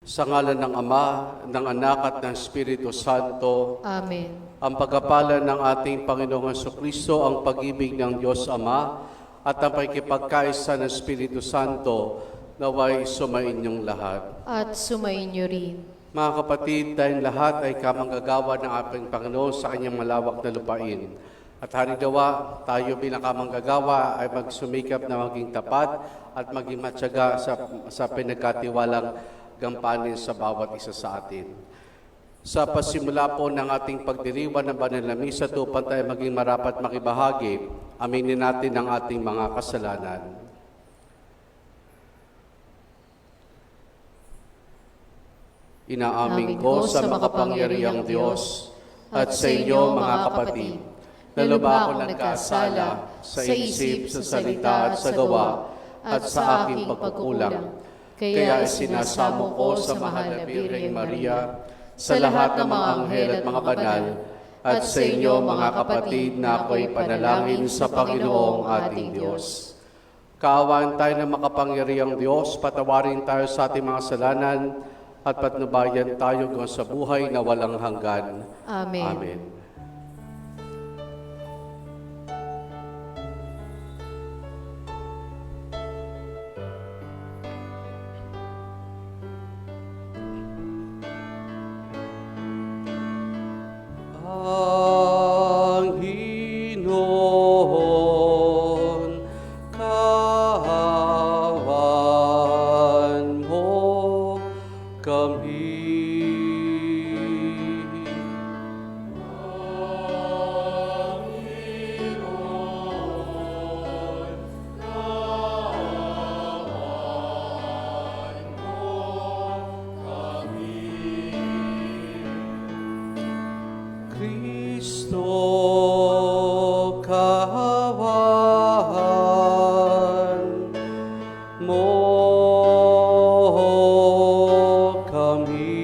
Sa ngalan ng Ama, ng Anak at ng Espiritu Santo. Amen. Ang pagkapala ng ating Panginoong Jesucristo, ang pag-ibig ng Diyos Ama, at ang pakikipagkaisa ng Espiritu Santo, naway sumainyong lahat. At sumainyo rin. Mga kapatid, tayong lahat ay kamanggagawa ng ating Panginoon sa kanyang malawak na lupain. At halimbawa, tayo bilang kamanggagawa ay magsumikap na maging tapat at maging matyaga sa pinagkatiwalang gampanin sa bawat isa sa atin. Sa pasimula po ng ating pagdiriwang ng banal na misa, tupan tayo maging marapat makibahagi, aminin natin ang ating mga kasalanan. Inaamin ko sa makapangyarihang Diyos at sa inyo mga kapatid, na lubha ako nagkasala sa isip, sa salita at sa gawa at sa aking pagkukulang. Kaya isinasamo ko sa mahal na Birheng Maria, sa lahat ng mga anghel at mga banal, at sa inyo mga kapatid na ako'y panalangin sa Panginoong ating Diyos. Kaawaan tayo ng makapangyarihang Diyos, patawarin tayo sa ating mga kasalanan, at patnubayan tayo sa buhay na walang hanggan. Amen. Amen. Panginoon, kaawaan mo kami. Kristo, kaawaan mo kami.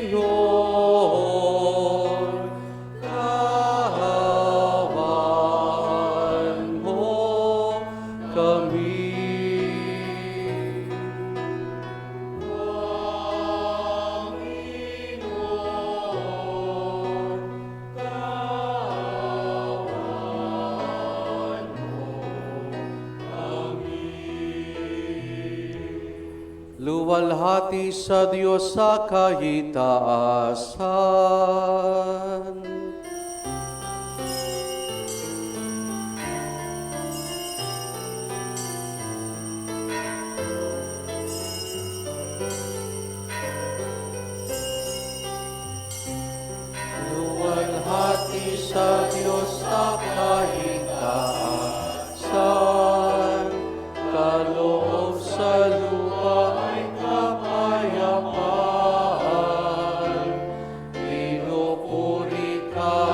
Panginoon, kaawaan mo kami. Luwalhati sa Diyos sa kahitaasan. Luwalhati sa Diyos sa kahitaasan, kaloob sa lupa ay kapayapaan. Pinupuri ka,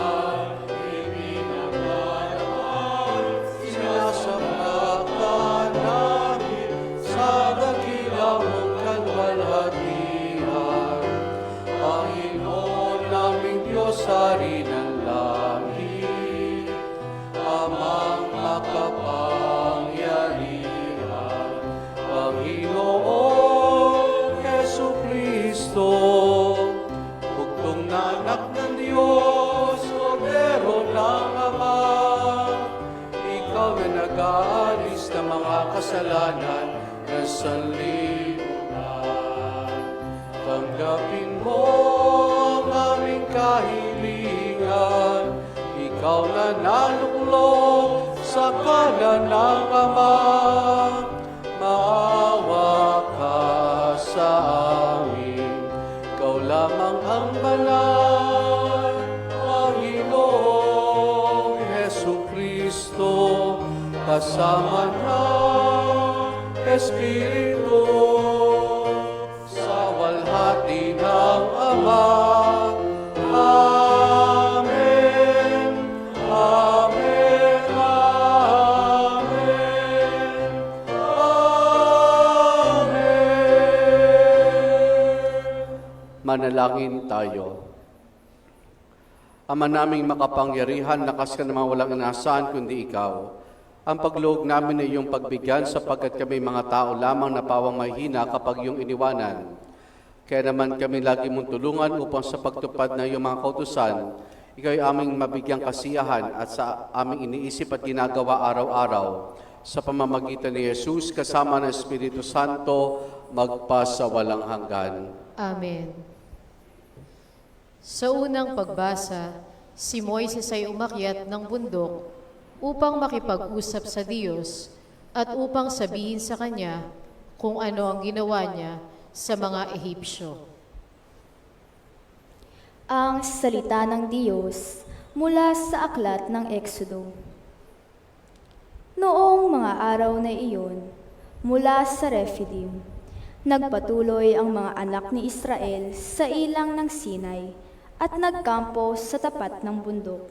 ibinagalawan, sinasamba ka namin sa dakilang mong kalwalhatian. Panginoon naming Diyos, Hari ng langit, Amang makapangyarihan, Panginoon Jesucristo, bugtong na anak ng Diyos, Kordero ng Ama. Ikaw na nag-aalis ng mga kasalanan ng sanlibutan. Tanggapin mo ang aming kahilingan, ikaw na naluklok sa kanan ng Ama. Maawa ka sa amin, ikaw lamang ang banal, Panginoong Jesucristo, kasama ng Espiritu, sa walhati ng Ama. Amen. Amen. Amen. Manalangin tayo. Ama naming makapangyarihan, lakas ka naman walang inasahan kundi ikaw. Ang pagluhog namin ay iyong pagbigyan sapagkat kami mga tao lamang na pawang mahina kapag iyong iniwanan. Kaya naman kami lagi mong tulungan upang sa pagtupad na iyong mga kautusan, ikaw ay aming mabigyang kasiyahan at sa aming iniisip at ginagawa araw-araw. Sa pamamagitan ni Jesus kasama ng Espiritu Santo, magpasawalang hanggan. Amen. Sa unang pagbasa, si Moises ay umakyat ng bundok upang makipag-usap sa Diyos at upang sabihin sa Kanya kung ano ang ginawa niya sa mga Ehipsyo. Ang salita ng Diyos mula sa aklat ng Exodo. Noong mga araw na iyon, mula sa Rephidim, nagpatuloy ang mga anak ni Israel sa ilang ng Sinai at nagkampo sa tapat ng bundok.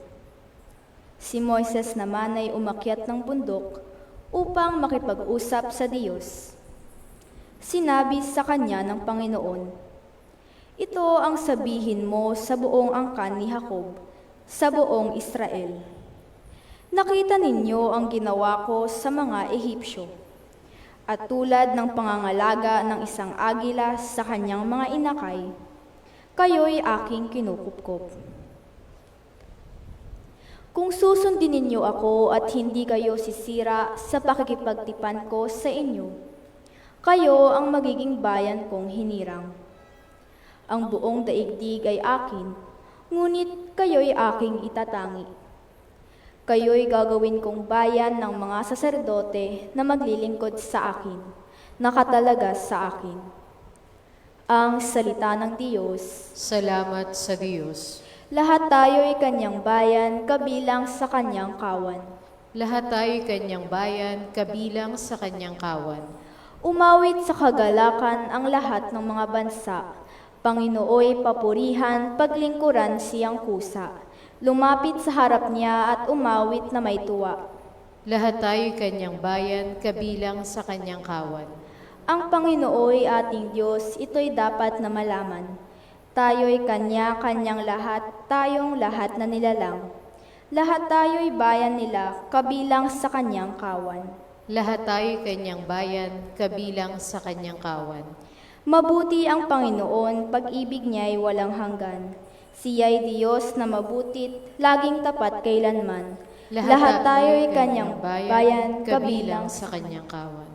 Si Moises naman ay umakyat ng bundok upang makipag-usap sa Diyos. Sinabi sa kanya ng Panginoon, "Ito ang sabihin mo sa buong angkan ni Jacob, sa buong Israel. Nakita ninyo ang ginawa ko sa mga Ehipsyo, at tulad ng pangangalaga ng isang agila sa kanyang mga inakay, kayo'y aking kinukupkop. Kung susundin ninyo ako at hindi kayo sisira sa pakikipagtipan ko sa inyo, kayo ang magiging bayan kong hinirang. Ang buong daigdig ay akin, ngunit kayo'y aking itatangi. Kayo'y gagawin kong bayan ng mga saserdote na maglilingkod sa akin, nakatalaga sa akin." Ang salita ng Diyos. Salamat sa Diyos. Lahat tayo'y kanyang bayan, kabilang sa kanyang kawan. Lahat tayo'y Kanyang bayan, kabilang sa Kanyang kawan. Umawit sa kagalakan ang lahat ng mga bansa. Panginooy papurihan, paglingkuran siyang kusa. Lumapit sa harap niya at umawit na may tuwa. Lahat tayo'y Kanyang bayan, kabilang sa Kanyang kawan. Ang Panginooy ating Diyos, ito'y dapat na malaman. Tayo'y Kanya-Kanyang lahat, tayong lahat na nilalang. Lahat tayo'y bayan nila, kabilang sa Kanyang kawan. Lahat tayo'y Kanyang bayan, kabilang sa Kanyang kawan. Mabuti ang Panginoon, pag-ibig niya'y walang hanggan. Siya'y Diyos na mabutit, laging tapat kailanman. Lahat tayo'y Kanyang bayan, kabilang sa Kanyang kawan.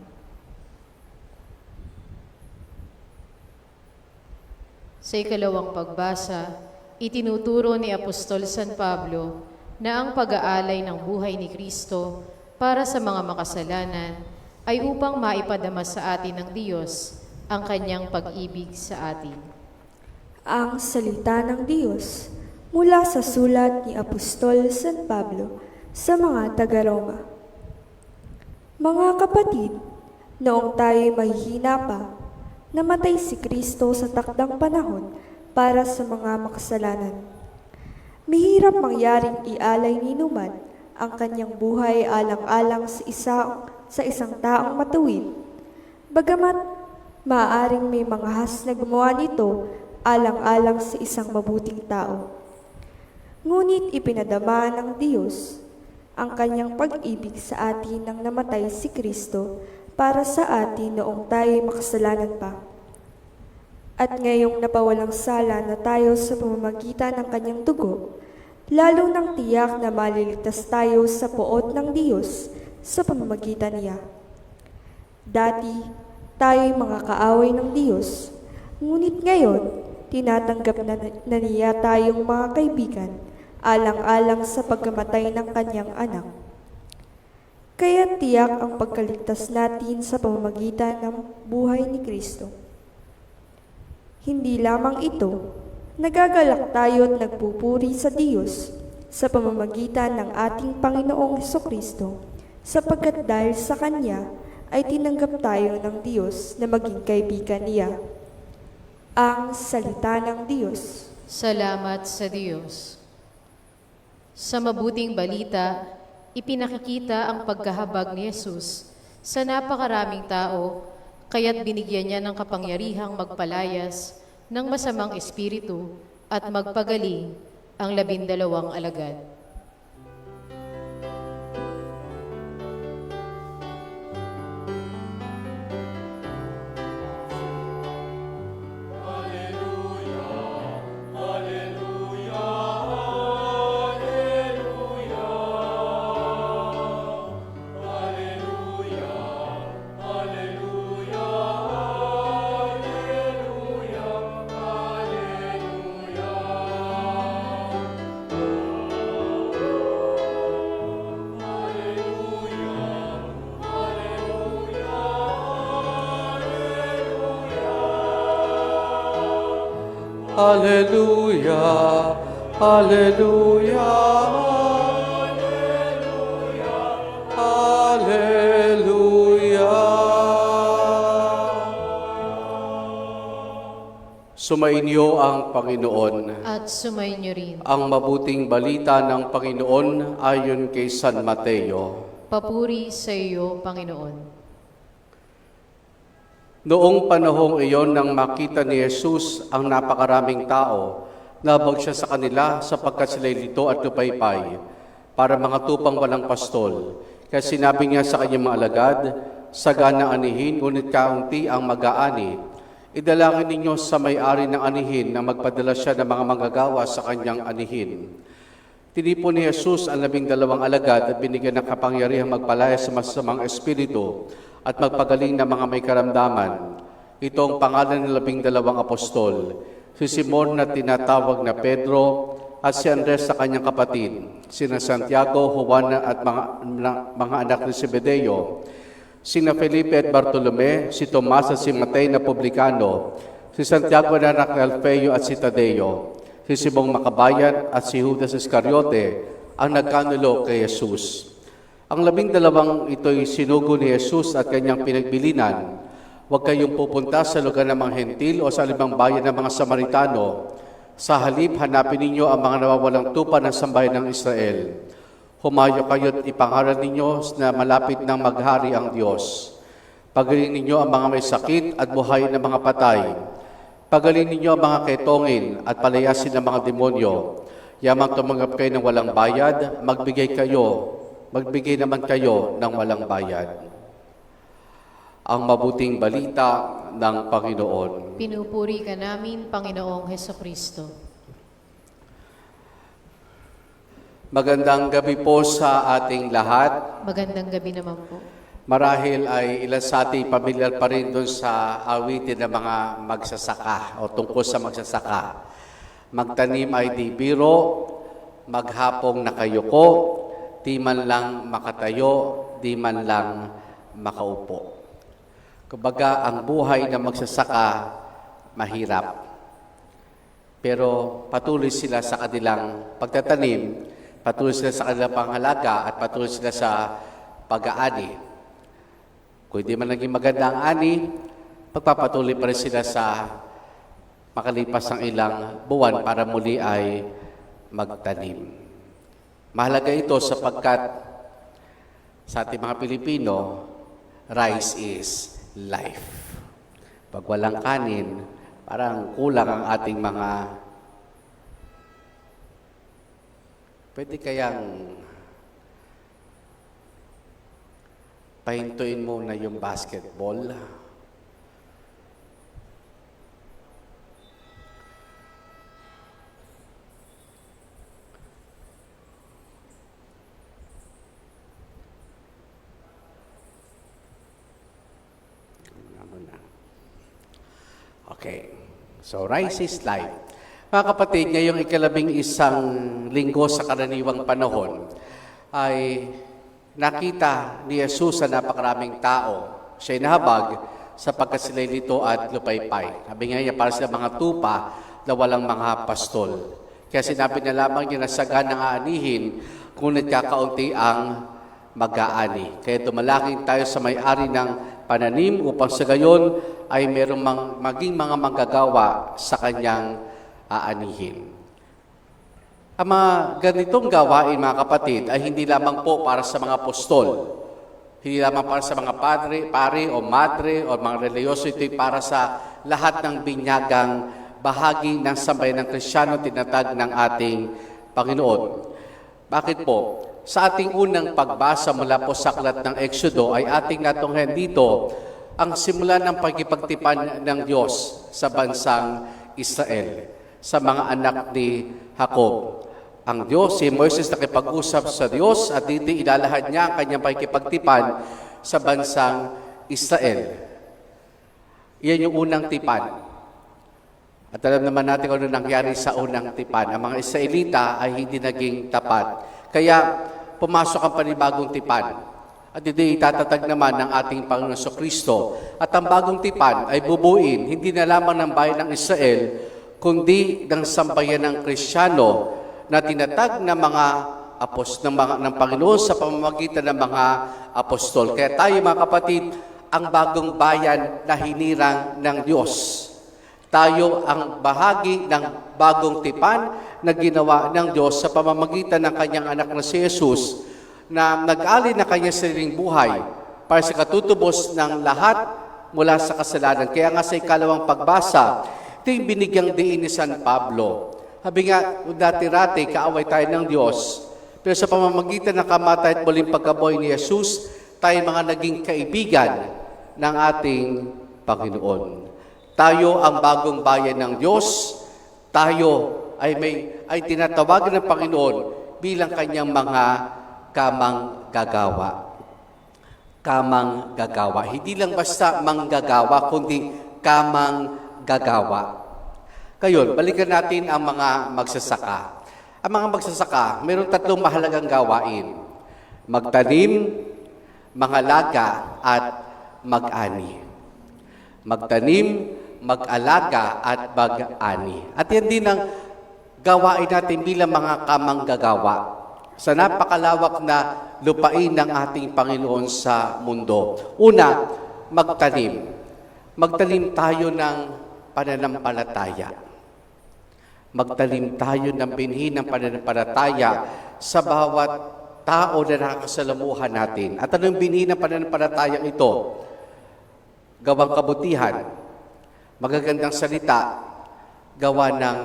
Sa ikalawang pagbasa, itinuturo ni Apostol San Pablo na ang pag-aalay ng buhay ni Kristo para sa mga makasalanan ay upang maipadama sa atin ng Diyos ang Kanyang pag-ibig sa atin. Ang salita ng Diyos mula sa sulat ni Apostol San Pablo sa mga taga-Roma. Mga kapatid, noong tayo'y mahihina pa, namatay si Kristo sa takdang panahon para sa mga makasalanan. Mahirap mangyaring ialay ni Numan ang kanyang buhay alang-alang sa isang taong matuwid. Bagamat maaaring may mga has na gumawa nito alang-alang sa isang mabuting tao. Ngunit ipinadama ng Diyos ang kanyang pag-ibig sa atin nang namatay si Kristo para sa atin noong tayo'y makasalanan pa. At ngayong napawalang sala na tayo sa pamamagitan ng kanyang dugo, lalo nang tiyak na maliligtas tayo sa poot ng Diyos sa pamamagitan niya. Dati, tayo'y mga kaaway ng Diyos, ngunit ngayon, tinatanggap na niya tayong mga kaibigan, alang-alang sa pagkamatay ng kanyang anak. Kaya tiyak ang pagkaligtas natin sa pamamagitan ng buhay ni Kristo. Hindi lamang ito, nagagalak tayo at nagpupuri sa Diyos sa pamamagitan ng ating Panginoong Hesukristo, sapagkat dahil sa Kanya ay tinanggap tayo ng Diyos na maging kaibigan niya. Ang salita ng Diyos. Salamat sa Diyos. Sa mabuting balita, ipinakikita ang pagkahabag ni Jesus sa napakaraming tao, kaya't binigyan niya ng kapangyarihang magpalayas ng masamang espiritu at magpagaling ang 12 alagad. Hallelujah, hallelujah, hallelujah. Sumainyo ang Panginoon. At sumainyo rin. Ang mabuting balita ng Panginoon ayon kay San Mateo. Papuri sa iyo, Panginoon. Noong panahong iyon nang makita ni Jesus ang napakaraming tao, nabag siya sa kanila sapagkat sila'y lito at lupaypay, para mga tupang walang pastol. Kaya sinabi niya sa kanyang mga alagad, sagana anihin, ngunit kaunti ang mag-aani. Idalangin ninyo sa may-ari ng anihin na magpadala siya ng mga manggagawa sa kanyang anihin. Tinipon ni Jesus ang 12 alagad at binigyan ng kapangyarihang magpalaya sa masamang espiritu at magpagaling ng mga may karamdaman. Ito ang pangalan ng 12 apostol, si Simon na tinatawag na Pedro at si Andres sa kanyang kapatid, sina Santiago, Juan at mga anak ni Zebedeo, sina Felipe at Bartolome, si Tomas at si Matay na publikano, si Santiago na anak ni Alfeo at si Tadeo, si Simong Makabayan at si Judas Iscariote, ang nagkanulo kay Jesus. Ang 12 ito'y sinugo ni Jesus at kanyang pinagbilinan. Huwag kayong pupunta sa lugar ng mga hentil o sa libang bayan ng mga Samaritano. Sa halip, hanapin ninyo ang mga nawawalang tupa ng sambayan ng Israel. Humayo kayo't ipangaral ninyo na malapit ng maghari ang Diyos. Pagaling ninyo ang mga may sakit at buhayin ng mga patay. Pagaling ninyo ang mga ketongin at palayasin ng mga demonyo. Yamang tumanggap kayo ng walang bayad, magbigay naman kayo ng walang bayad. Ang mabuting balita ng Panginoon. Pinupuri ka namin, Panginoong Hesukristo. Magandang gabi po sa ating lahat. Magandang gabi naman po. Marahil ay ilan sa ating pamilyar pa rin doon sa awitin ng mga magsasaka o tungkol sa magsasaka. Magtanim ay di biro, maghapong nakayuko, di man lang makatayo, di man lang makaupo. Kumbaga, ang buhay ng magsasaka mahirap. Pero patuloy sila sa kanilang pagtatanim, patuloy sila sa kanilang panghalaga at patuloy sila sa pag-aani. Kung hindi man naging maganda ang ani, pagpapatuloy pa rin sila sa makalipas ng ilang buwan para muli ay magtanim. Mahalaga ito sapagkat sa ating mga Pilipino, rice is life. Pag walang kanin, parang kulang ang ating mga... Pwede kayang pahintuin mo na yung basketball? Okay. So, rice is life. Mga kapatid, ngayong 11 linggo sa karaniwang panahon, ay nakita ni Jesus sa napakaraming tao. Siya'y nahabag sapagkat sila'y lito at lupaypay. Sabi nga niya, para sa mga tupa na walang mga pastol. Kaya sinabi na lamang niya na sagan ng aanihin, ngunit kakaunti ang mag-aani. Kaya dumalangin tayo sa may-ari ng pananim upang sa gayon ay merong maging mga manggagawa sa kanyang aanihin. Ang mga ganitong gawain, mga kapatid, ay hindi lamang po para sa mga apostol. Hindi lamang para sa mga pare o madre o mga reliyoso. Ito'y para sa lahat ng binyagang bahagi ng sambayan ng Kristiyano tinatag ng ating Panginoon. Bakit po? Sa ating unang pagbasa mula po sa aklat ng Exodo ay ating natunghayan dito ang simula ng pagkipagtipan ng Diyos sa bansang Israel, sa mga anak ni Jacob. Ang Diyos, si Moises nakipag-usap sa Diyos at dito ilalahad niya ang kanyang pagkipagtipan sa bansang Israel. Iyan yung unang tipan. At alam naman natin kung ano nangyari sa unang tipan. Ang mga Israelita ay hindi naging tapat. Kaya pumasok ang panibagong tipan. At ito itatatag naman ng ating Panginoon Kristo. At ang bagong tipan ay bubuin, hindi na lamang ng bayan ng Israel, kundi ng sambayan ng Kristiyano na tinatag ng mga ng Panginoon sa pamamagitan ng mga apostol. Kaya tayo mga kapatid, ang bagong bayan na hinirang ng Diyos. Tayo ang bahagi ng bagong tipan na ginawa ng Diyos sa pamamagitan ng kanyang anak na si Jesus na nag-alay na kanyang sariling buhay para sa katutubos ng lahat mula sa kasalanan. Kaya nga sa ikalawang pagbasa, ito yung binigyang diin ni San Pablo. Sabi nga, dati-rati, kaaway tayo ng Diyos. Pero sa pamamagitan ng kamatay at muling pagkabuhay ni Jesus, tayo mga naging kaibigan ng ating Panginoon. Tayo ang bagong bayan ng Diyos. Tayo ay tinatawagan ng Panginoon bilang kanyang mga kamang gagawa. Kamang gagawa. Hindi lang basta manggagawa, kundi kamang gagawa. Ngayon, balikan natin ang mga magsasaka. Ang mga magsasaka, mayroong tatlong mahalagang gawain. Magtanim, mangalaga, at mag-ani. Magtanim, mag-alaga, at mag-ani. At yan din ang gawain natin bilang mga kamanggagawa sa napakalawak na lupain ng ating Panginoon sa mundo. Una, magtanim. Magtanim tayo ng pananampalataya. Magtanim tayo ng binhi ng pananampalataya sa bawat tao na nakakasalamuhan natin. At anong binhi ng pananampalataya ito? Gawang kabutihan, magagandang salita, gawa ng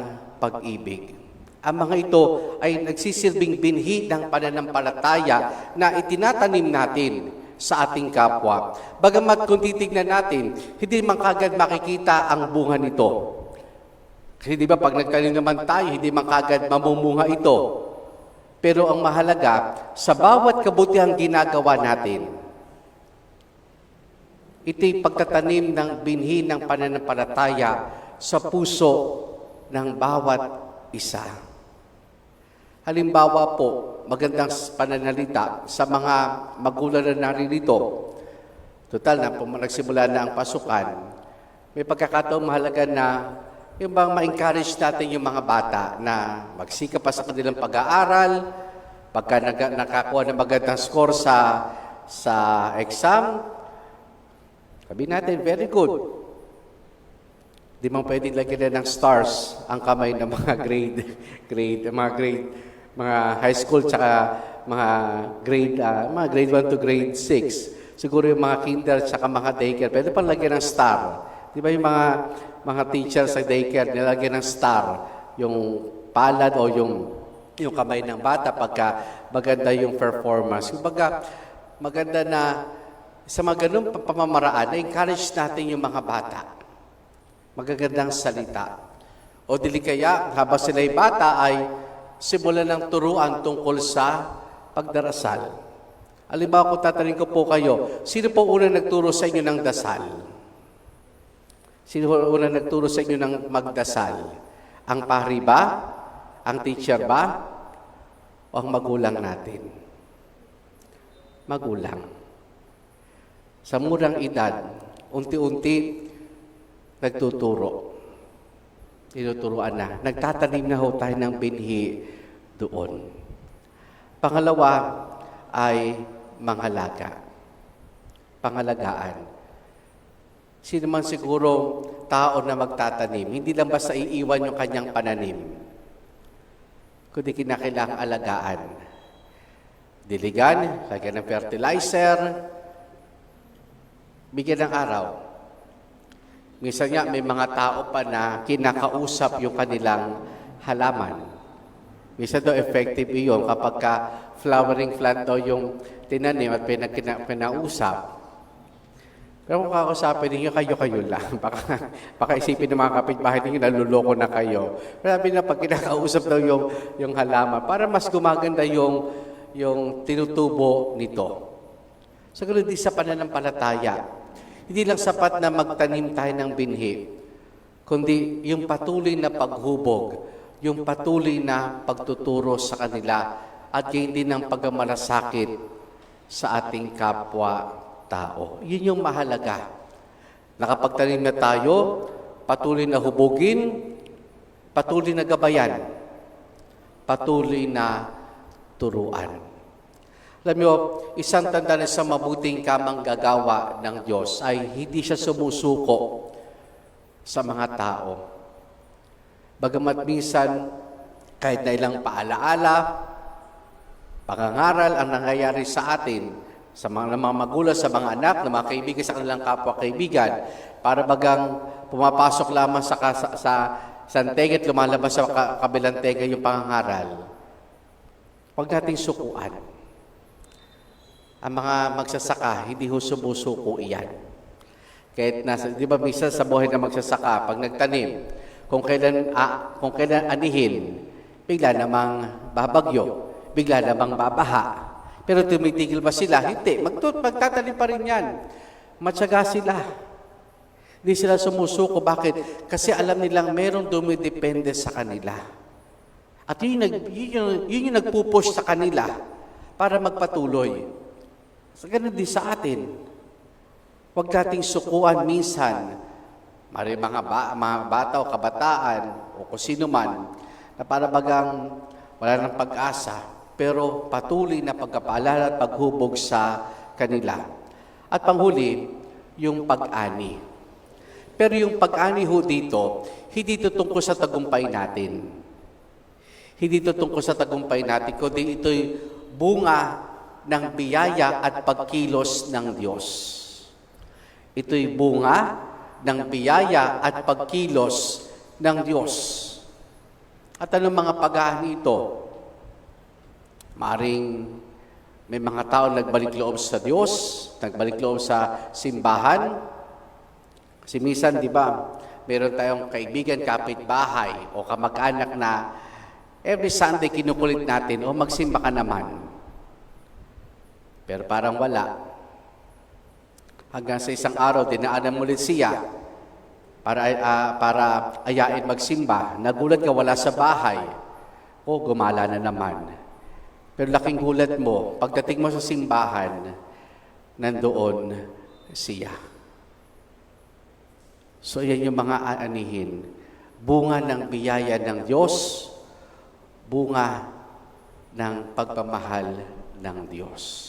pag-ibig. Ang mga ito ay nagsisilbing binhi ng pananampalataya na itinatanim natin sa ating kapwa. Bagamat kung titignan natin, hindi man kagad makikita ang bunga nito. Kasi di ba pag nagtanim naman tayo, hindi man kagad mamumunga ito. Pero ang mahalaga, sa bawat kabutihang ginagawa natin, ito'y pagtatanim ng binhi ng pananampalataya sa puso ng bawat isa. Halimbawa po, magandang pananalita sa mga magulang na naririto. Total na, nagsimula na ang pasukan. May pagkakataong mahalaga na yung bang ma-encourage natin yung mga bata na magsikap pa sa kanilang pag-aaral, pagka nakakuha ng magandang score sa exam, sabi natin, very good. Di man pwedeng lagyan ng stars ang kamay ng mga mga high school tsaka mga grade 1 to grade 6. Siguro yung mga kinder tsaka mga daycare, pwede pa lagyan ng star. Di ba yung mga teacher sa daycare, nilagyan ng star, yung palad o yung kamay ng bata pagka maganda yung performance. Kumbaga, maganda na sa mga ganung pamamaraan, na-encourage natin yung mga bata. Magagandang salita. O dili kaya, habang sila'y bata ay simulan ng turuan tungkol sa pagdarasal. Halimbawa, kung tatanungin ko po kayo, sino po unang nagturo sa inyo ng dasal? Sino unang nagturo sa inyo ng magdasal? Ang pari ba? Ang teacher ba? O ang magulang natin? Magulang. Sa murang edad, unti-unti nagtuturo. Tinuturuan na. Nagtatanim na ho tayo ng binhi doon. Pangalawa ay mangalaga. Pangalagaan. Sino man siguro tao na magtatanim, hindi lang basta iiwan yung kanyang pananim, kundi kinakailangang alagaan. Diligan, lagyan ng fertilizer, bigyan ng araw. Minsan nga may mga tao pa na kinakausap yung kanilang halaman. Minsan daw effective iyon kapag ka flowering plant daw yung tinanim at pinausap. Pero kung kakausapin ninyo, kayo-kayo lang. Baka isipin ng mga kapitbahay ninyo, naluloko na kayo. Pero sabi na pag kinakausap daw yung halaman, para mas gumaganda yung tinutubo nito. So, ganun din sa pananampalataya. Hindi lang sapat na magtanim tayo ng binhi, kundi yung patuloy na paghubog, yung patuloy na pagtuturo sa kanila, at gayon din ang pagmamalasakit sa ating kapwa-tao. Yun yung mahalaga. Nakapagtanim na tayo, patuloy na hubugin, patuloy na gabayan, patuloy na turuan. Alam niyo, isang tanda na sa mabuting kamanggagawa ng Diyos ay hindi siya sumusuko sa mga tao. Bagamat minsan, kahit na ilang paalaala, pangangaral ang nangyayari sa atin, sa mga magulang, sa mga anak, ng mga kaibigan, sa kanilang kapwa-kaibigan, para bagang pumapasok lamang sa tega at lumalabas sa kabilang tega yung pangangaral. Huwag nating sukuan. Ang mga magsasaka, hindi ho sumusuko iyan. Kahit di ba minsan sa buhay na magsasaka, pag nagtanim, kung kailan anihin, bigla namang babagyo, bigla namang babaha. Pero tumitigil ba sila? Hindi. Magtatanim pa rin yan. Matyaga sila. Hindi sila sumusuko. Bakit? Kasi alam nilang merong dumidepende sa kanila. At yun yung nagpupush sa kanila para magpatuloy. So, ganun din sa atin. Huwag nating sukuan minsan, mga bata o kabataan o kung sino man, na para bagang wala ng pag-asa, pero patuloy na pagkapaalala at paghubog sa kanila. At panghuli, yung pag-ani. Pero yung pag-ani ho dito, hindi ito tungkol sa tagumpay natin. Hindi ito tungkol sa tagumpay natin, kundi ito'y bunga ng biyaya at pagkilos ng Diyos. Ito'y bunga ng biyaya at pagkilos ng Diyos. At anong mga pag-aani ito? Maaring may mga tao nagbalik loob sa Diyos, nagbalik loob sa simbahan. Kasi minsan, di ba, meron tayong kaibigan, kapitbahay o kamag-anak na every Sunday kinukulit natin, o magsimba ka naman. Pero parang wala. Hanggang sa isang araw, dinaanan mo ulit siya para ayain magsimba. Nagulat ka, wala sa bahay. O, gumala na naman. Pero laking gulat mo, pagdating mo sa simbahan, nandoon siya. So, yan yung mga aanihin. Bunga ng biyaya ng Diyos, bunga ng pagpamahal ng Diyos.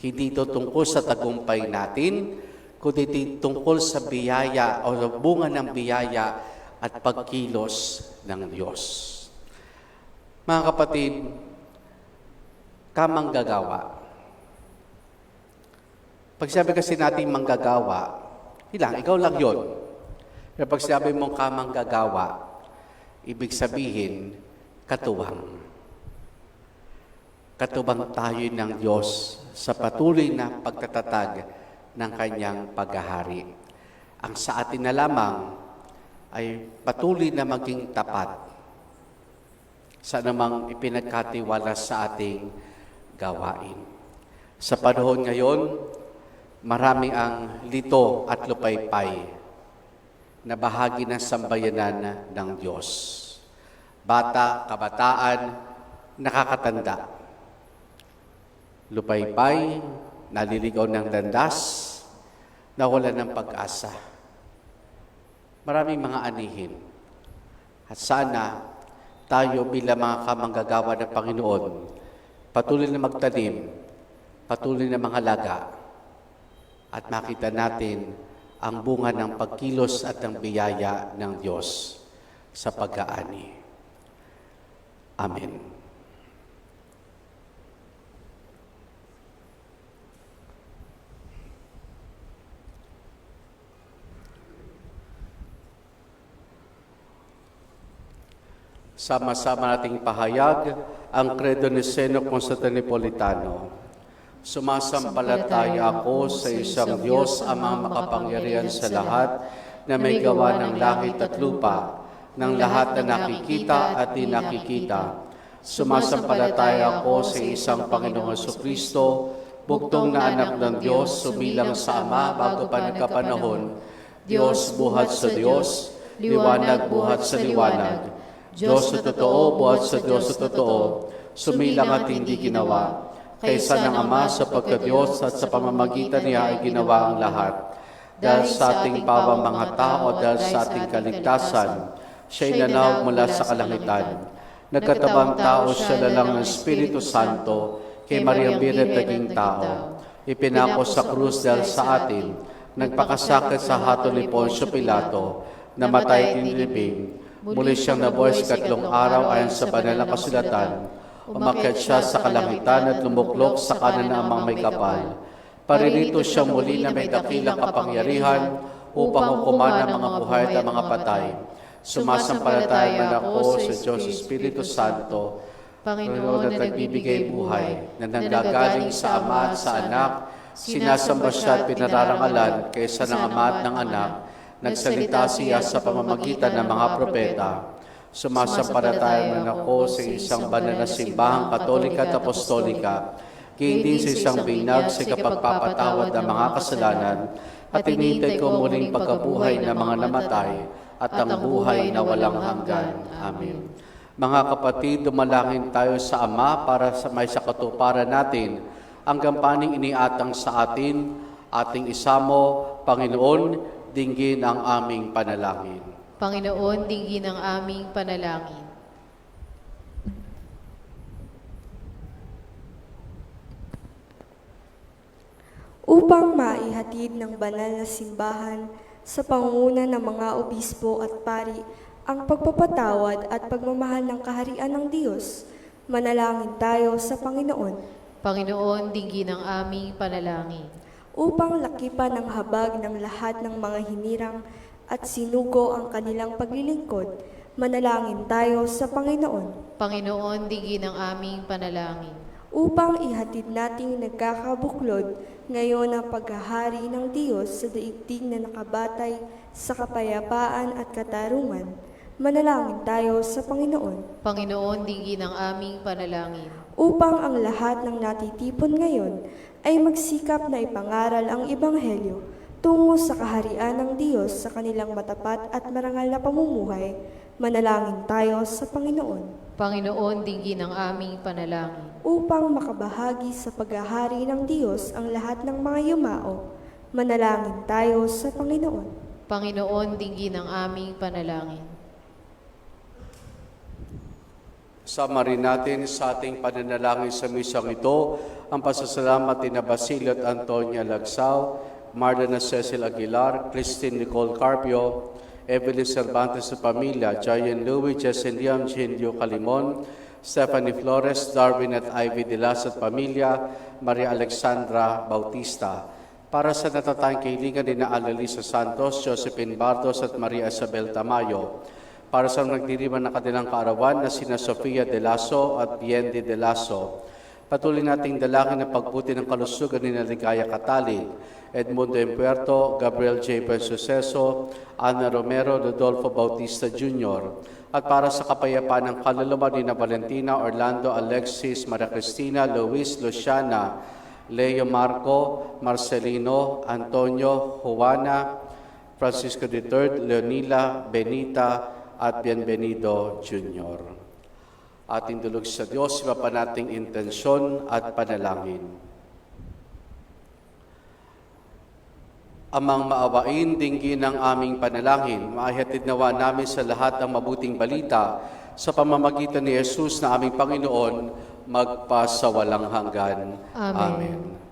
Hindi ito tungkol sa tagumpay natin, kundi tungkol sa biyaya o bunga ng biyaya at pagkilos ng Diyos. Mga kapatid, kamanggagawa. Pag sabi kasi natin manggagawa, ikaw lang yon. Pero pag sabi mong kamanggagawa, ibig sabihin, katuwang. Katubang tayo ng Diyos sa patuloy na pagtatatag ng Kanyang paghahari. Ang sa atin na lamang ay patuloy na maging tapat sa namang ipinagkatiwala sa ating gawain. Sa panahon ngayon, marami ang lito at lupaypay na bahagi ng sambayanan ng Diyos. Bata, kabataan, nakakatanda. Lupaypay, naliligaw ng landas, nawala ng pag-asa. Maraming mga anihin. At sana tayo bilang mga kamanggagawa ng Panginoon, patuloy na magtanim, patuloy na mangalaga, at makita natin ang bunga ng pagkilos at ng biyaya ng Diyos sa pag-aani. Amen. Sama-sama nating pahayag ang Credo Niceno Constantinopolitano. Sumasampalataya ako sa isang Diyos, Amang makapangyarihan sa lahat, na may gawa ng langit at lupa, ng lahat na nakikita at di nakikita. Sumasampalataya ako sa isang Panginoong Jesucristo, buktong na anak ng Diyos, sumilang sa Ama bago pa nagkapanahon, Diyos buhat sa Diyos, liwanag buhat sa liwanag, Diyos sa totoo, buhat sa Diyos sa totoo, sumilang at hindi ginawa, kaysa ng Ama sapagkat Diyos at sa pamamagitan niya ay ginawa ang lahat. Dahil sa ating pawang mga tao, dahil sa ating kaligtasan, siya'y nanawag mula sa kalangitan. Nagkatabang tao siya lalang ng Espiritu Santo, kay Maria Biret naging tao. Ipinako sa krus dahil sa atin, nagpakasakit sa hatol ni Poncio Pilato, namatay tinilibing, muli siyang nabuhay sa ikatlong araw ayon sa banal na kasulatan, umakyat siya sa kalangitan at lumuklok sa kanan ng Amang may kapal. Paririto siya muli na may dakilang kapangyarihan upang hukuman ang mga buhay at ang mga patay. Sumasampalataya man ako sa Diyos Espiritu Santo, Panginoon na nagbibigay buhay, na nanggagaling sa Ama at sa Anak, sinasamba siya at pinararangalan kaysa ng Ama at ng Anak, nagsalita siya sa pamamagitan ng mga propeta. Sumasampalataya man ako sa isang banal na simbahang katolika at apostolika, gayon din sa isang binag sa kapagpapatawad ng mga kasalanan, at inintay ko muling pagkabuhay ng mga namatay at ang buhay na walang hanggan. Amen. Mga kapatid, dumalangin tayo sa Ama para sa may sakatuparan natin ang gampaning iniatang sa atin, ating isamo, Panginoon, dinggin ang aming panalangin. Panginoon, dinggin ang aming panalangin. Upang maihatid ng banal na simbahan sa pangunguna ng mga obispo at pari ang pagpapatawad at pagmamahal ng kaharian ng Diyos, manalangin tayo sa Panginoon. Panginoon, dinggin ang aming panalangin. Upang lakipan ng habag ng lahat ng mga hinirang at sinugo ang kanilang paglilingkod, manalangin tayo sa Panginoon. Panginoon, dinggin ang aming panalangin. Upang ihatid nating nagkakabuklod ngayon ang paghahari ng Diyos sa daigdig na nakabatay sa kapayapaan at katarungan, manalangin tayo sa Panginoon. Panginoon, dinggin ang aming panalangin. Upang ang lahat ng natitipon ngayon ay magsikap na ipangaral ang Ebanghelyo tungo sa kaharian ng Diyos sa kanilang matapat at marangal na pamumuhay, manalangin tayo sa Panginoon. Panginoon, dinggin ang aming panalangin. Upang makabahagi sa paghahari ng Diyos ang lahat ng mga yumao, manalangin tayo sa Panginoon. Panginoon, dinggin ang aming panalangin. Sama rin natin sa ating pananalangin sa misang ito ang pasasalamat ni Basilio at Antonia Lagsao, Marlena Cecil Aguilar, Christine Nicole Carpio, Evelyn Cervantes sa pamilya, Jayan Louie, Jessen Liam, Jindio Calimon, Stephanie Flores, Darwin at Ivy de Las at pamilya, Maria Alexandra Bautista. Para sa natatayang kahilingan ni Annalisa Santos, Josephine Bardos at Maria Isabel Tamayo. Para sa nagdiriman ng kanilang kaarawan na sina Sofia de Lasso at Biendi de Lasso. Patuloy nating dalangin ang pagbuti ng kalusugan ni Ligaya Catalig, Edmundo Empuerto, Gabriel J. Suceso, Ana Romero, Rodolfo Bautista Jr. At para sa kapayapaan ng kaluluwa ni Valentina, Orlando, Alexis, Maria Cristina, Luis, Luciana, Leo Marco, Marcelino, Antonio, Juana, Francisco III, Leonila, Benita, at Bienvenido Jr. Ating dulog sa Diyos, iba pa nating intensyon at panalangin. Amang maawain, dinggin ang aming panalangin, maihatid nawa namin sa lahat ng mabuting balita sa pamamagitan ni Jesus na aming Panginoon, magpasawalang hanggan. Amen. Amen.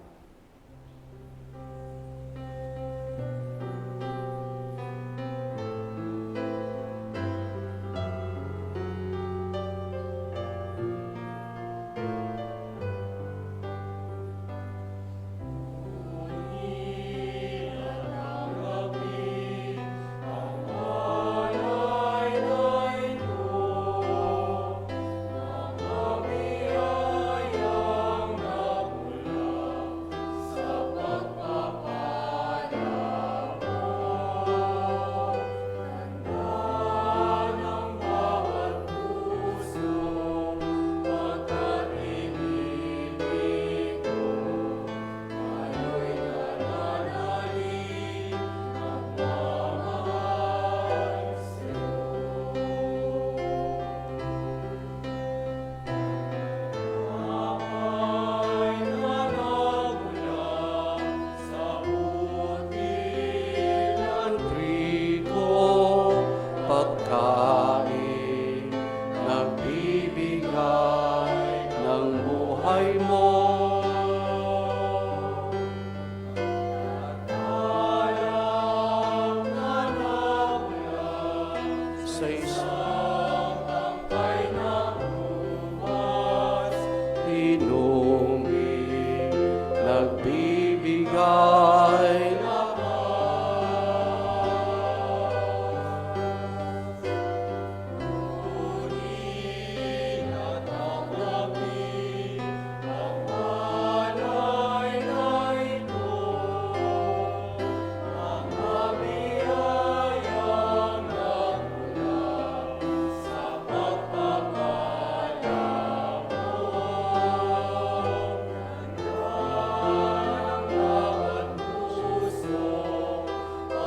ibigay.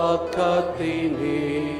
Pagkatinig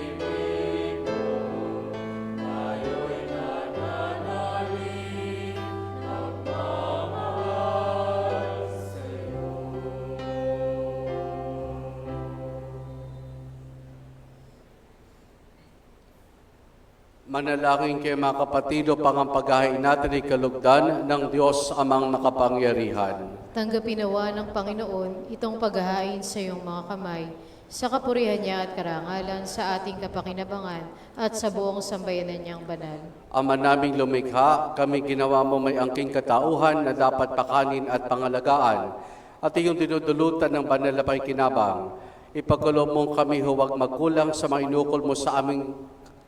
manalangin kayo mga kapatid upang ang paghahain natin ay kalugdan ng Diyos amang makapangyarihan. Tanggapin nawa ng Panginoon itong paghahain sa iyong mga kamay, sa kapurihan niya at karangalan sa ating kapakinabangan at sa buong sambayanan niyang banal. Ama naming lumikha, kami ginawa mo may angking katauhan na dapat pakanin at pangalagaan at iyong dinudulutan ng banal na pakikinabang. Ipagkaloob mong kami huwag magkulang sa mga inukol mo sa aming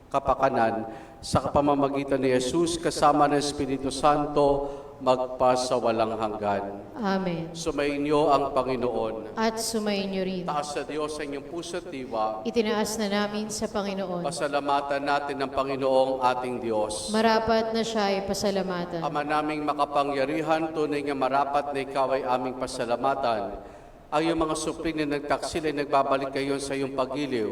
kapakanan sa pamamagitan ni Jesus kasama ng Espiritu Santo magpasawalang hanggan. Amen. Sumainyo ang Panginoon. At sumayin niyo rin. Taas sa Diyos ang inyong puso at diwa. Itinaas na namin sa Panginoon. Pasalamatan natin ng Panginoong ating Diyos. Marapat na siya ay pasalamatan. Ama naming makapangyarihan, tunay nga marapat na ikaw ay aming pasalamatan. Ang iyong mga supling na nagtaksil ay nagbabalik kayo sa iyong pagiliw,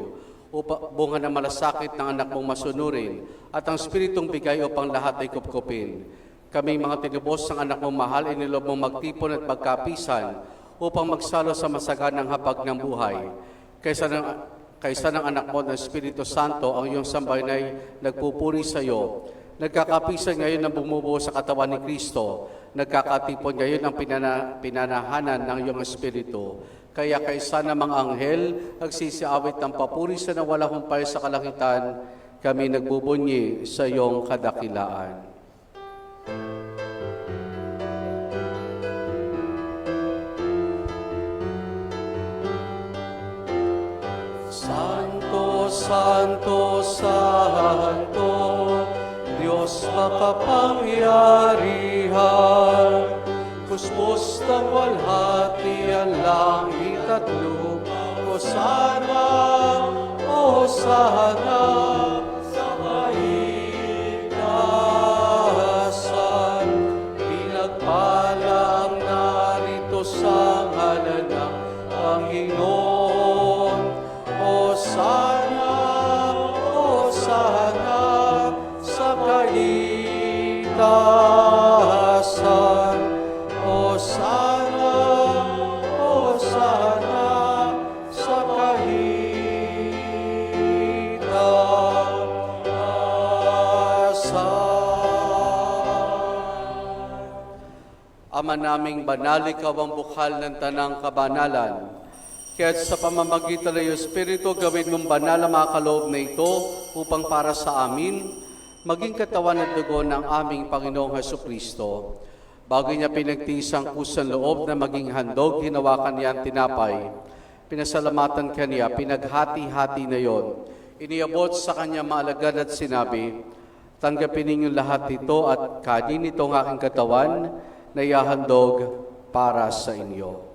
bunga ng malasakit ng anak mong masunurin, at ang Spiritong bigay upang lahat ay kupkupin. Kaming mga tinubos ng anak mong mahal, inilob mong magtipon at magkapisan upang magsalo sa masaganang hapag ng buhay. Kaysa ng anak mo ng Espiritu Santo, ang iyong sambayan ay nagpupuri sa iyo. Nagkakapisan ngayon ang bumubuo sa katawan ni Kristo. Nagkakatipon ngayon ang pinanahanan ng iyong Espiritu. Kaya kaysa ng mga anghel, nagsisiawit ng papuri sa nawala humpay sa kalangitan, kami nagbubunyi sa iyong kadakilaan. Santo, Santo, Santo, Diyos makapangyarihan, kusmos ng walhati ang langit at lupa. Hosana, Hosana, sa kaitaasan. Pinagpalang narito sa ngalan ng Panginoon. Hosana, Hosana, sa kaitaasan. Hosana, Hosana, sa kaitaasan. Ama naming banal, ikaw ang bukal ng tanang kabanalan. Kaya't sa pamamagitan ng iyong Espiritu, gawin mong banal ang mga kaloob na ito upang para sa amin, maging katawan at dugo ng aming Panginoong Hesukristo. Bago niya pinagtiis ang kusang loob na maging handog, hinawakan niya ang tinapay. Pinasalamatan kaniya, pinaghati-hati na yon. Iniabot sa kanya maalagad at sinabi, tanggapin ninyong lahat ito at kanin itong aking katawan na ihahandog para sa inyo.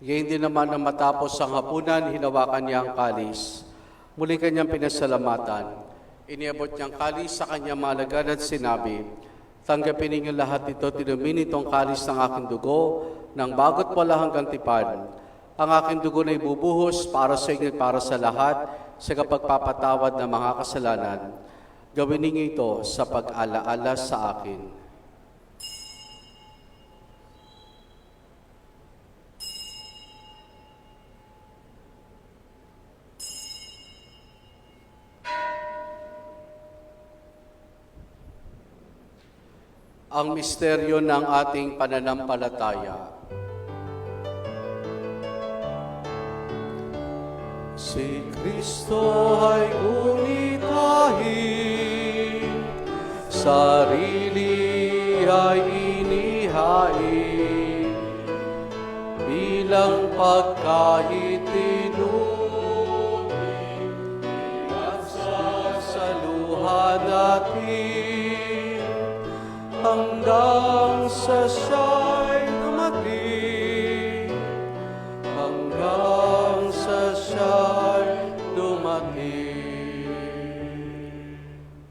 Ngayon din naman na matapos ang hapunan, hinawakan niya ang kalis. Muli kanyang pinasalamatan. Iniabot niyang kalis sa kanyang malagad at sinabi, tanggapin ninyo lahat ito, tinumin itong kalis ng aking dugo, ng bagot wala hanggang tipan. Ang aking dugo na ibubuhos para sa inyo at para sa lahat, sa kapagpapatawad ng mga kasalanan. Gawin ninyo ito sa pag-alaala sa akin. Ang misteryo ng ating pananampalataya. Si Kristo ay unitahin, sarili ay inihain, bilang pagkain tinunin, at sa luha natin, hanggang sa siya'y dumating, hanggang sa siya'y dumating.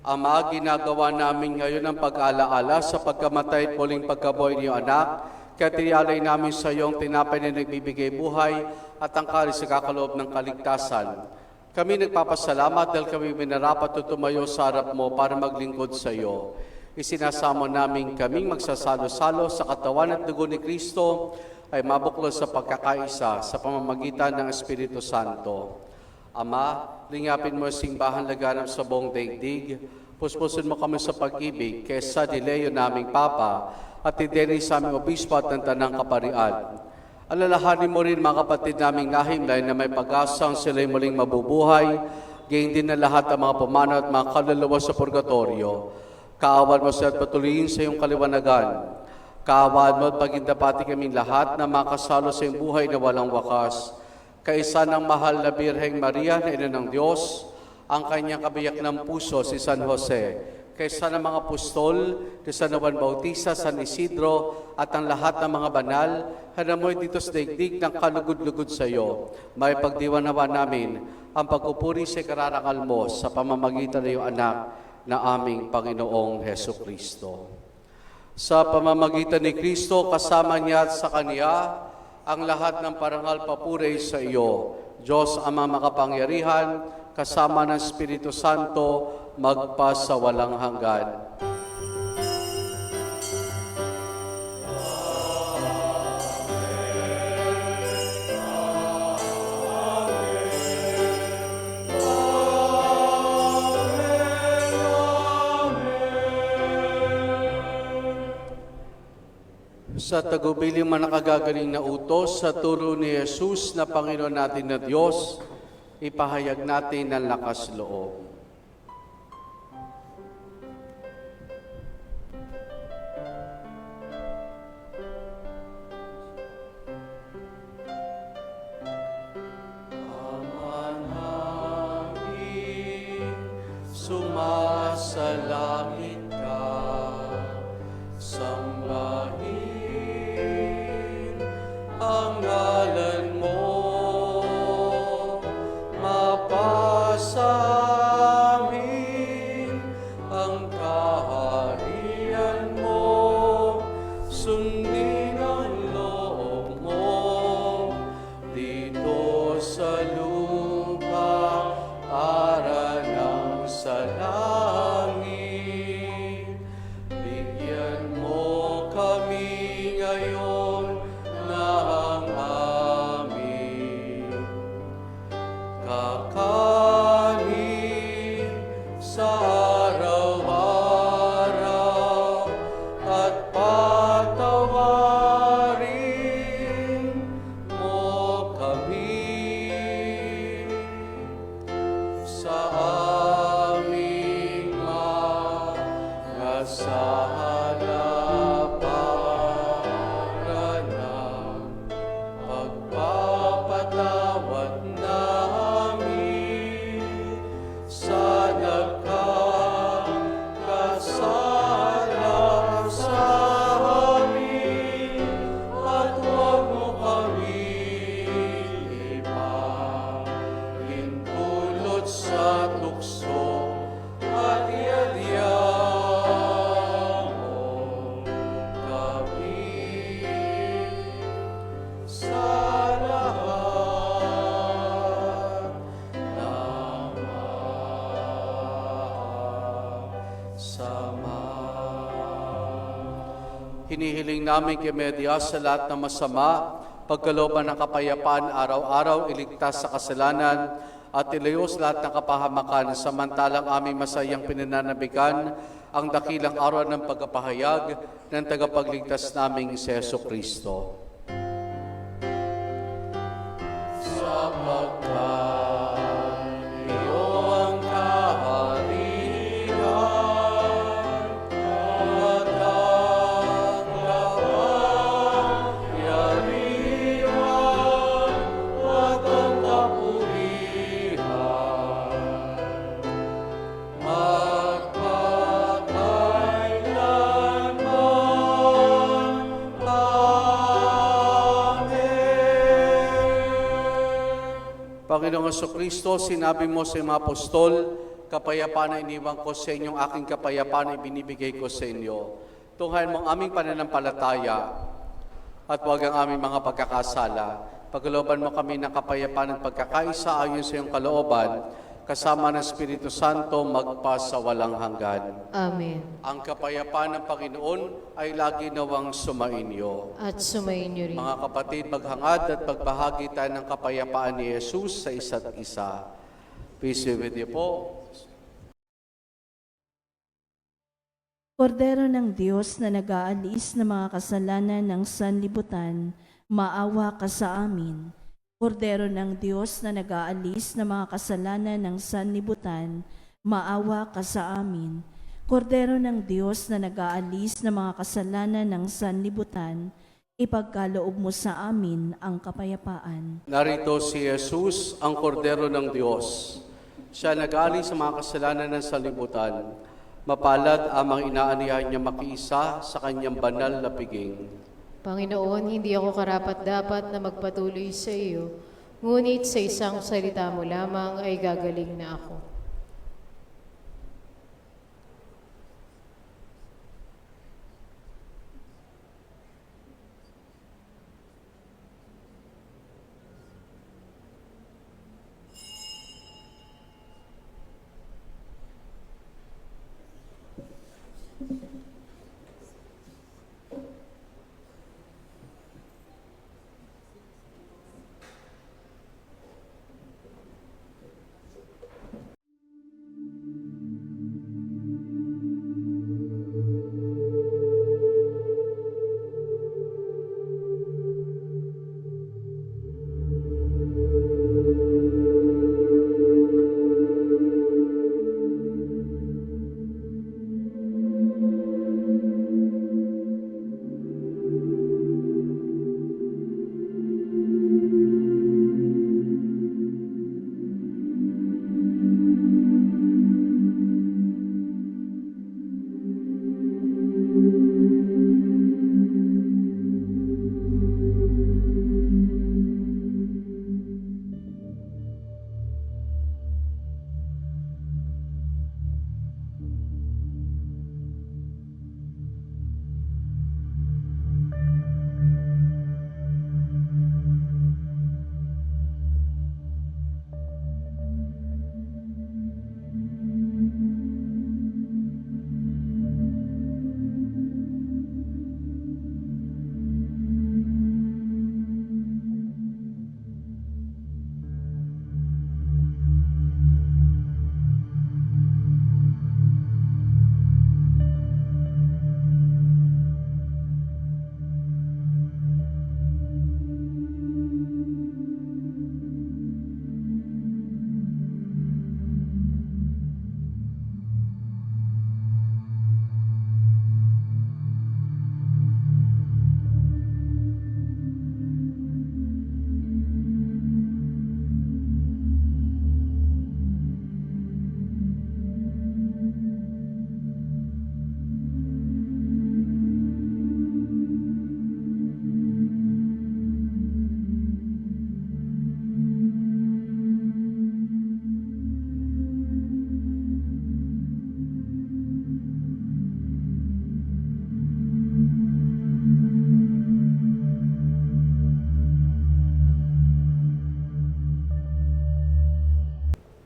Ama, ginagawa namin ngayon ang pag-alaala sa pagkamatay at muling pagkabuhay niyo anak, kaya tinalay namin sa iyo ang tinapay na nagbibigay buhay at ang kalis sa kakaloob ng kaligtasan. Kami nagpapasalamat dahil kami minarapat at tumayo sa harap mo para maglingkod sa iyo. Isinasamo namin kaming magsasalo-salo sa katawan at dugo ni Kristo ay mabuklod sa pagkakaisa sa pamamagitan ng Espiritu Santo. Ama, lingapin mo ang simbahan laganap sa buong daigdig. Puspusin mo kami sa pag-ibig kaysa dileyo naming Papa at ideni sa aming obispo at ng tanang kaparian. Alalahanin mo rin mga kapatid naming nahimlay na may pag-asang sila'y muling mabubuhay, gayon din na lahat ang mga pamana at mga kaluluwa sa purgatorio. Kaawan mo siya at patuloyin sa iyong kaliwanagan. Kaawan mo at pagindapati kaming lahat na makasalo sa iyong buhay na walang wakas. Kaisa ng mahal na Birheng Maria na Ina ng Diyos, ang kanyang kabiyak ng puso si San Jose, kaysa ng mga apostol, ni San Juan Bautista, San Isidro, at ang lahat ng mga banal, hanamoy dito sa daigdig ng kalugod-lugod sa iyo. May pagdiwanawa namin ang pagpupuri sa kararangal mo sa pamamagitan ng iyong anak na aming Panginoong Heso Kristo. Sa pamamagitan ni Kristo, kasama niya at sa Kanya, ang lahat ng parangal papuri sa iyo. Diyos Ama makapangyarihan, kasama ng Espiritu Santo, magpa sa walang hanggan. Sa tagubiling manakagagaling na utos sa turo ni Jesus na Panginoon natin na Diyos, ipahayag natin ang lakas loob. Ama namin, sumasalangit ka, sambahin ang ngalan mo, mapasa amin ang kaharian mo, sundin ang loob mo dito sa lupa para ng sa langit. Bigyan mo kami ngayon ng amin kakanin sa araw-araw at patawarin mo kami sa aming mga sala para ng pagpapatawad namin sa nagkakasala sa amin, at huwag mo kami ipahintulot sa tukso, at iadya mo kami sa lahat ng masama. Hinihiling namin kay Media sa lahat ng masama, pagkalooban ng kapayapaan araw-araw, iligtas sa kasalanan, at ilayo sa lahat ng kapahamakan, samantalang aming masayang pinananabikan ang dakilang araw ng pagpapahayag ng tagapagligtas naming si Heso Kristo. Sapagkat Panginoong Kristo, sinabi mo sa iyong mga apostol, kapayapaan na iniwan ko sa inyong aking kapayapaan na ibinibigay ko sa inyo. Tunghayan mo ang aming pananampalataya at huwag ang aming mga pagkakasala. Pagkalooban mo kami ng kapayapaan at pagkakaisa ayon sa iyong kalooban, kasama ng Espiritu Santo magpa sa walang hanggan. Amen. Ang kapayapaan ng Panginoon ay lagi nawang sumainyo. At sumainyo rin. Mga kapatid, maghangad at pagbahagi tayo ng kapayapaan ni Jesus sa isa't isa. Peace be with you po. Kordero ng Diyos na nag-aalis ng mga kasalanan ng sanlibutan, maawa ka sa amin. Kordero ng Diyos na nag-aalis ng mga kasalanan ng sanlibutan, maawa ka sa amin. Kordero ng Diyos na nag-aalis ng mga kasalanan ng sanlibutan, ipagkaloob mo sa amin ang kapayapaan. Narito si Jesus, ang kordero ng Diyos. Siya nag-alis sa mga kasalanan ng sanlibutan. Mapalad amang inaanihan niya makiisa sa kanyang banal na piging. Panginoon, hindi ako karapat-dapat na magpatuloy sa iyo, ngunit sa isang salita mo lamang ay gagaling na ako.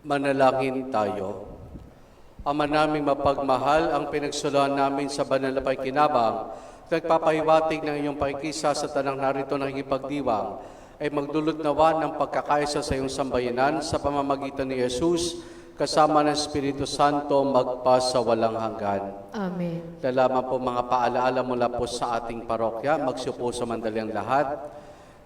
Manalangin tayo. Ama naming mapagmahal, ang pinagsuluhan namin sa banal na pakikinabang, nagpapahiwatig ng iyong pakikisa sa tanang narito ng ipagdiwang, ay magdulot nawa ng pagkakaisa sa iyong sambayanan sa pamamagitan ni Jesus, kasama ng Espiritu Santo, magpa sa walang hanggan. Amen. Lalaman po mga paalaala mula po sa ating parokya, magsiupo sa mandaliang lahat.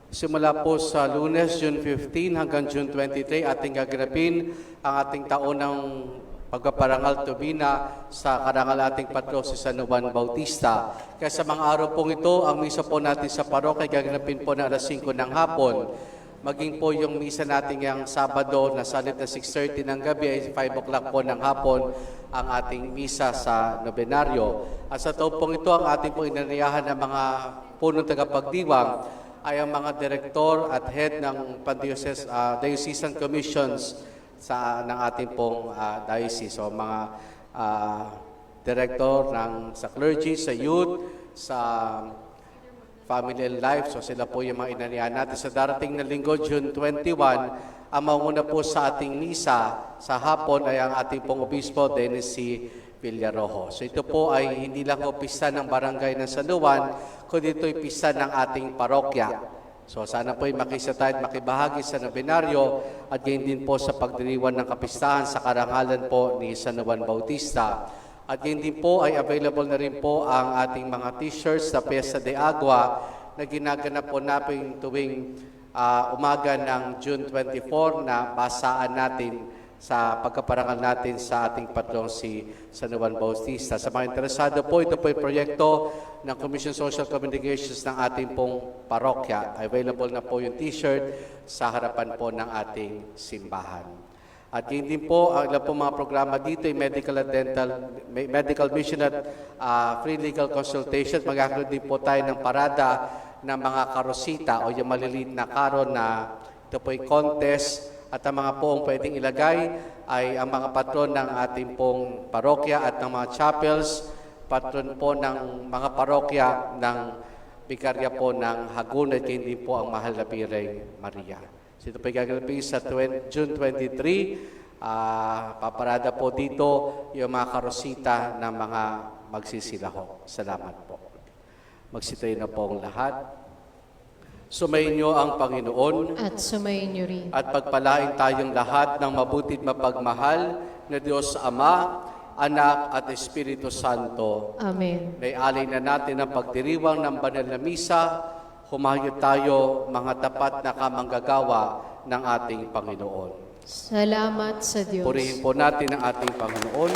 Simula po sa Lunes, June 15 hanggang June 23, ating gaganapin ang ating taonang pagpaparangal tubina sa karangal ating patro si San Juan Bautista. Kaya sa mga araw pong ito, ang misa po natin sa parokya gaganapin po na alas 5 ng hapon. Maging po yung misa natin yung Sabado na salit na 6:30 ng gabi ay 5 o'clock po ng hapon ang ating misa sa nobenaryo. At sa taon pong ito, ang ating pong inaniyahan ng mga punong tagapagdiwang ay ang mga direktor at head ng diocesan commissions ng ating pong diocese. So mga director sa clergy, sa youth, sa family and life. So sila po yung mga inanihan natin. Sa darating na linggo, June 21, ang mauna po sa ating misa sa hapon ay ang ating pong obispo, Dennis C. Villarojo. So ito po ay hindi lang po pista ng barangay ng Saluan, kundi ito'y pista ng ating parokya. So sana po ay makisa tayo at makibahagi sa nobinaryo at gayon din po sa pagdiriwan ng kapistahan sa karangalan po ni San Juan Bautista. At gayon din po ay available na rin po ang ating mga t-shirts sa Fiesta de Agua na ginaganap po natin tuwing umaga ng June 24 na basaan natin sa pagkaparangal natin sa ating patrong si San Juan Bautista. Sa mga interesado po, ito po ay proyekto ng Commission Social Communications ng ating pong parokya. Available na po yung t-shirt sa harapan po ng ating simbahan. At yun din po, ang ilang po mga programa dito ay medical at dental, medical mission at free legal consultation. Magkakaroon din po tayo ng parada ng mga karosita o yung maliliit na karo na ito po ay contest. At ang mga poong pwedeng ilagay ay ang mga patron ng ating pong parokya at ng mga chapels, patron po ng mga parokya ng Bikarya po ng Hagonoy, at hindi po ang Mahal na Birheng Maria. So ito po ay gaganapin sa June 23. Paparada po dito yung mga karosita ng mga magsisilaho. Salamat po. Magsitayo na po ang lahat. Sumayin niyo ang Panginoon At sumayin niyo rin. at pagpalain tayong lahat ng mabuti't mapagmahal na Diyos Ama, Anak at Espiritu Santo. Amen. May alay na natin ang pagdiriwang ng banal na misa, humayo tayo mga tapat na kamanggagawa ng ating Panginoon. Salamat sa Diyos. Purihin po natin ang ating Panginoon.